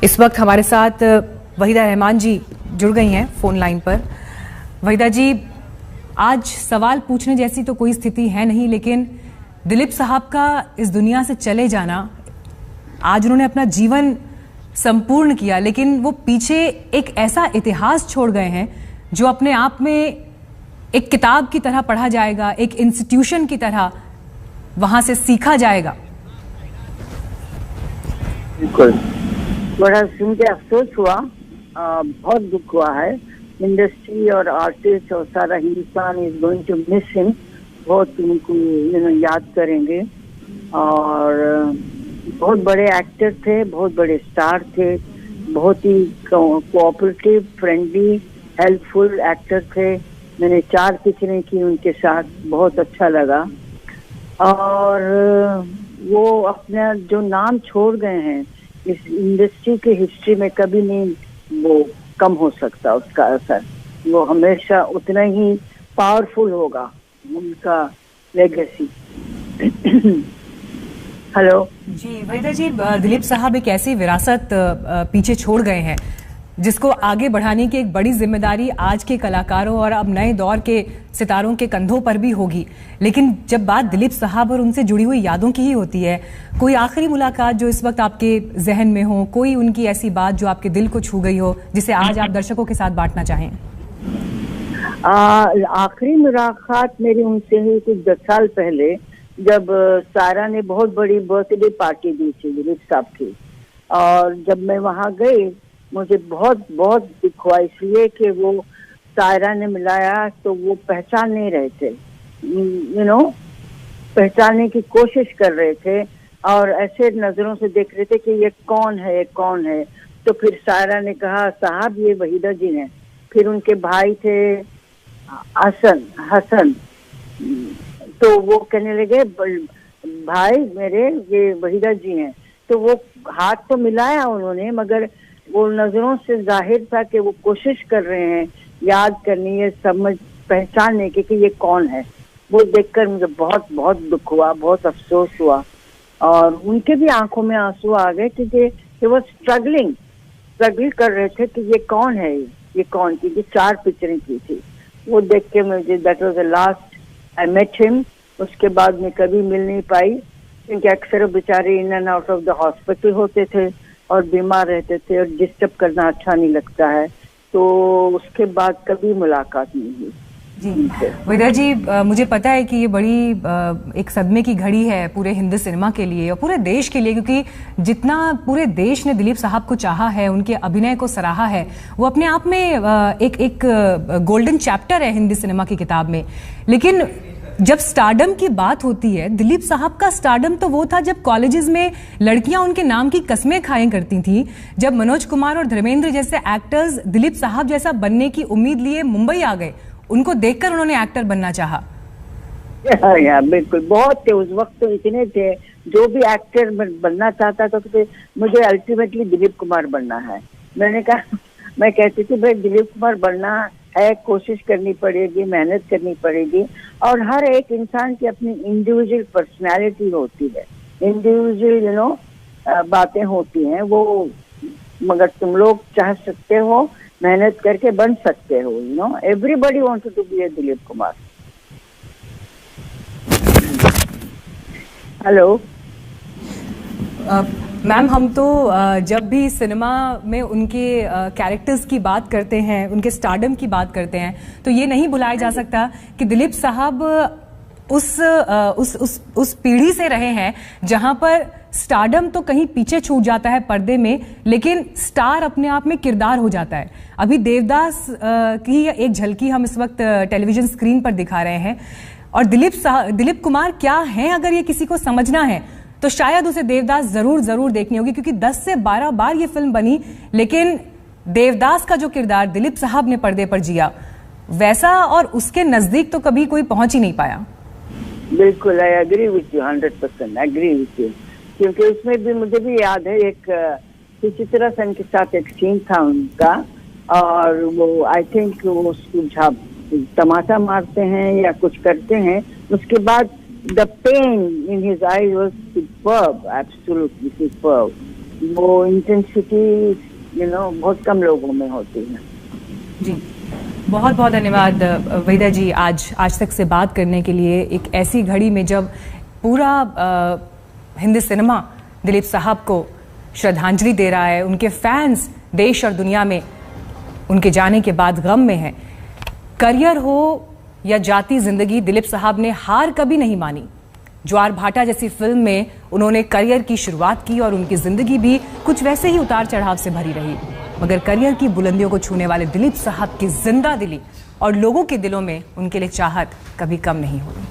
इस वक्त हमारे साथ वहीदा रहमान जी जुड़ गई हैं फोन लाइन पर। वहीदा जी, आज सवाल पूछने जैसी तो कोई स्थिति है नहीं, लेकिन दिलीप साहब का इस दुनिया से चले जाना, आज उन्होंने अपना जीवन संपूर्ण किया, लेकिन वो पीछे एक ऐसा इतिहास छोड़ गए हैं जो अपने आप में एक किताब की तरह पढ़ा जाएगा, एक इंस्टीट्यूशन की तरह वहां से सीखा जाएगा। बिल्कुल, बड़ा सुन के अफसोस हुआ, बहुत दुख हुआ है। इंडस्ट्री और आर्टिस्ट और सारा Hindustan is going to miss him. बहुत उनको याद करेंगे। और बहुत बड़े एक्टर थे, बहुत बड़े स्टार थे, बहुत ही कोऑपरेटिव, फ्रेंडली, हेल्पफुल एक्टर थे। मैंने 4 पिक्चरें की उनके साथ, बहुत अच्छा लगा। और वो अपना जो नाम छोड़ गए हैं इस इंडस्ट्री के हिस्ट्री में, कभी नहीं वो कम हो सकता उसका असर। वो हमेशा उतना ही पावरफुल होगा उनका लेगेसी। हेलो जी वहीदा जी, दिलीप साहब एक ऐसी विरासत पीछे छोड़ गए हैं जिसको आगे बढ़ाने की एक बड़ी जिम्मेदारी आज के कलाकारों और अब नए दौर के सितारों के कंधों पर भी होगी। लेकिन जब बात दिलीप साहब और उनसे जुड़ी हुई यादों की ही होती है, कोई आखिरी मुलाकात जो इस वक्त आपके जहन में हो, कोई उनकी ऐसी बात जो आपके दिल को छू गई हो, जिसे आज आप दर्शकों के साथ बांटना चाहें? आखिरी मुलाकात मेरी उनसे हुई कुछ 10 साल पहले, जब सारा ने बहुत बड़ी बर्थडे पार्टी दी थी दिलीप साहब की। और जब मैं वहाँ गई, मुझे बहुत बहुत दुख हुआ, इसलिए कि वो सायरा ने मिलाया तो वो पहचान नहीं रहे थे, पहचानने की कोशिश कर रहे थे और ऐसे नजरों से देख रहे थे कि ये कौन है, ये कौन है। तो फिर सायरा ने कहा, साहब ये वहीदा जी हैं। फिर उनके भाई थे हसन, तो वो कहने लगे, भाई मेरे ये वहीदा जी हैं। तो वो हाथ तो मिलाया उन्होंने, मगर वो नजरों से जाहिर था कि वो कोशिश कर रहे हैं याद करनी है, समझ पहचानने की कि ये कौन है। वो देखकर मुझे बहुत बहुत दुख हुआ, बहुत अफसोस हुआ। और उनके भी आंखों में आंसू आ गए क्योंकि वो स्ट्रगल कर रहे थे कि ये कौन है, ये कौन की। 4 पिक्चरें की थी। वो देख के मुझे, that was the last I met him. उसके बाद में कभी मिल नहीं पाई क्योंकि अक्सर बेचारे in and out of the hospital होते थे और बीमार रहते थे और डिस्टर्ब करना अच्छा नहीं लगता है। तो उसके बाद कभी मुलाकात नहीं हुई। जी वहीदा जी, मुझे पता है कि ये बड़ी एक सदमे की घड़ी है पूरे हिंदी सिनेमा के लिए और पूरे देश के लिए, क्योंकि जितना पूरे देश ने दिलीप साहब को चाहा है, उनके अभिनय को सराहा है, वो अपने आप में एक गोल्डन चैप्टर है हिंदी सिनेमा की किताब में। लेकिन जब स्टारडम की बात होती है, दिलीप साहब का स्टारडम तो वो था जब कॉलेजेस में लड़कियां उनके नाम की कस्में खाया करती थी, जब मनोज कुमार और धर्मेंद्र जैसे एक्टर्स दिलीप साहब जैसा बनने की उम्मीद लिए मुंबई आ गए। उनको देखकर उन्होंने एक्टर बनना चाहा। बिल्कुल, बहुत थे उस वक्त, तो इतने थे। जो भी एक्टर बनना चाहता था तो मुझे अल्टीमेटली दिलीप कुमार बनना है। मैंने कहा, मैं कहती थी भाई दिलीप कुमार बनना है, कोशिश करनी पड़ेगी, मेहनत करनी पड़ेगी। और हर एक इंसान की अपनी इंडिविजुअल पर्सनालिटी होती है, इंडिविजुअल बातें होती हैं वो। मगर तुम लोग चाह सकते हो, मेहनत करके बन सकते हो। Everybody wants to be a Dilip Kumar. Hello ma'am, हम तो जब भी सिनेमा में उनके कैरेक्टर्स की बात करते हैं, उनके स्टारडम की बात करते हैं, तो ये नहीं भुलाया जा सकता कि दिलीप साहब उस पीढ़ी से रहे हैं जहां पर स्टारडम तो कहीं पीछे छूट जाता है पर्दे में, लेकिन स्टार अपने आप में किरदार हो जाता है। अभी देवदास की एक झलकी हम इस वक्त टेलीविजन स्क्रीन पर दिखा रहे हैं। और दिलीप कुमार क्या हैं, अगर ये किसी को समझना है तो शायद उसे देवदास जरूर देखनी होगी, क्योंकि 10 से 12 बार ये फिल्म बनी, लेकिन देवदास का जो किरदार दिलीप साहब ने पर्दे पर जिया, वैसा और उसके नजदीक तो कभी कोई पहुंच ही नहीं पाया। बिल्कुल, I agree with you, 100% agree with you. क्योंकि उसमें भी मुझे भी याद है, एक सुचित्रा सेन के साथ एक सीन था उनका, और वो आई थिंक वो तमाचा मारते हैं या कुछ करते हैं, उसके बाद the pain in his eyes was superb, absolutely superb. वो इंटेंसिटी बहुत कम लोगों में होती है। जी, बहुत बहुत धन्यवाद वहीदा जी आज तक से बात करने के लिए। एक ऐसी घड़ी में जब पूरा हिंदी सिनेमा दिलीप साहब को श्रद्धांजलि दे रहा है, उनके फैंस देश और दुनिया में उनके जाने के बाद गम में है। करियर हो या जाती जिंदगी, दिलीप साहब ने हार कभी नहीं मानी। ज्वार भाटा जैसी फिल्म में उन्होंने करियर की शुरुआत की और उनकी जिंदगी भी कुछ वैसे ही उतार चढ़ाव से भरी रही, मगर करियर की बुलंदियों को छूने वाले दिलीप साहब की जिंदा दिली और लोगों के दिलों में उनके लिए चाहत कभी कम नहीं हुई।